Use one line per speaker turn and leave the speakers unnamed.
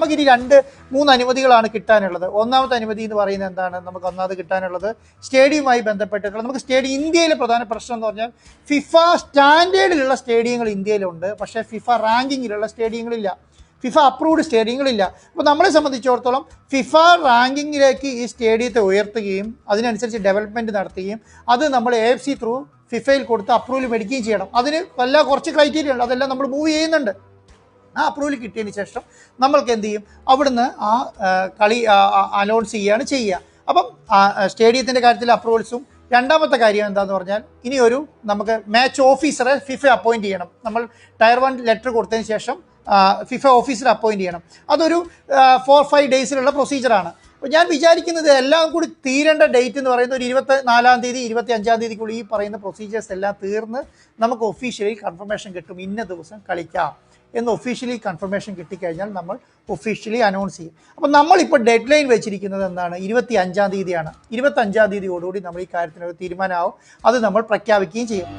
നമുക്ക് ഇനി 2-3 അനുമതികളാണ് കിട്ടാനുള്ളത്. ഒന്നാമത്തെ അനുമതി എന്ന് പറയുന്നത് എന്താണ്? നമുക്ക് ഒന്നാമത് കിട്ടാനുള്ളത് സ്റ്റേഡിയവുമായി ബന്ധപ്പെട്ടിട്ടുള്ള നമുക്ക് സ്റ്റേഡിയം ഇന്ത്യയിലെ പ്രധാന പ്രശ്നം എന്ന് പറഞ്ഞാൽ ഫിഫ സ്റ്റാൻഡേർഡിലുള്ള സ്റ്റേഡിയങ്ങൾ ഇന്ത്യയിലുണ്ട്, പക്ഷേ ഫിഫ റാങ്കിങ്ങിലുള്ള സ്റ്റേഡിയങ്ങളില്ല, ഫിഫ അപ്രൂവ്ഡ് സ്റ്റേഡിയങ്ങളില്ല. അപ്പോൾ നമ്മളെ സംബന്ധിച്ചിടത്തോളം ഫിഫ റാങ്കിങ്ങിലേക്ക് ഈ സ്റ്റേഡിയത്തെ ഉയർത്തുകയും അതിനനുസരിച്ച് ഡെവലപ്മെൻറ്റ് നടത്തുകയും അത് നമ്മൾ AFC ത്രൂ ഫിഫയിൽ കൊടുത്ത് അപ്രൂവൽ മേടിക്കുകയും ചെയ്യണം. അതിന് കുറച്ച് ക്രൈറ്റീരിയ ഉണ്ട്, അതെല്ലാം നമ്മൾ മൂവ് ചെയ്യുന്നുണ്ട്. ആ അപ്രൂവൽ കിട്ടിയതിന് ശേഷം നമ്മൾക്ക് എന്ത് ചെയ്യും, അവിടുന്ന് ആ കളി അനൗൺസ് ചെയ്യുക. അപ്പം സ്റ്റേഡിയത്തിൻ്റെ കാര്യത്തിൽ അപ്രൂവൽസും. രണ്ടാമത്തെ കാര്യം എന്താണെന്ന് പറഞ്ഞാൽ ഇനി നമുക്ക് മാച്ച് ഓഫീസറെ ഫിഫ അപ്പോയിൻറ്റ് ചെയ്യണം. നമ്മൾ ടയർ 1 ലെറ്റർ കൊടുത്തതിന് ശേഷം ഫിഫ ഓഫീസറെ അപ്പോയിൻറ്റ് ചെയ്യണം. അതൊരു 4-5 ഡേയ്സിലുള്ള പ്രൊസീജിയറാണ്. അപ്പോൾ ഞാൻ വിചാരിക്കുന്നത് എല്ലാം കൂടി തീരേണ്ട ഡേറ്റ് എന്ന് പറയുന്നത് ഒരു 24-ാം തീയതി 25-ാം തീയതിക്കുള്ളിൽ ഈ പറയുന്ന പ്രൊസീജിയേഴ്സ് എല്ലാം തീർന്ന് നമുക്ക് ഒഫീഷ്യലി കൺഫർമേഷൻ കിട്ടും, ഇന്ന ദിവസം കളിക്കാം എന്ന് ഒഫീഷ്യലി കൺഫർമേഷൻ കിട്ടിക്കഴിഞ്ഞാൽ നമ്മൾ ഒഫീഷ്യലി അനൗൺസ് ചെയ്യും. അപ്പോൾ നമ്മളിപ്പോൾ ഡെഡ് ലൈൻ വെച്ചിരിക്കുന്നത് എന്താണ്? 25-ാം തീയതിയാണ്. 25-ാം തീയതിയോടുകൂടി നമ്മൾ ഈ കാര്യത്തിനൊരു തീരുമാനമാവും, അത് നമ്മൾ പ്രഖ്യാപിക്കുകയും ചെയ്യും.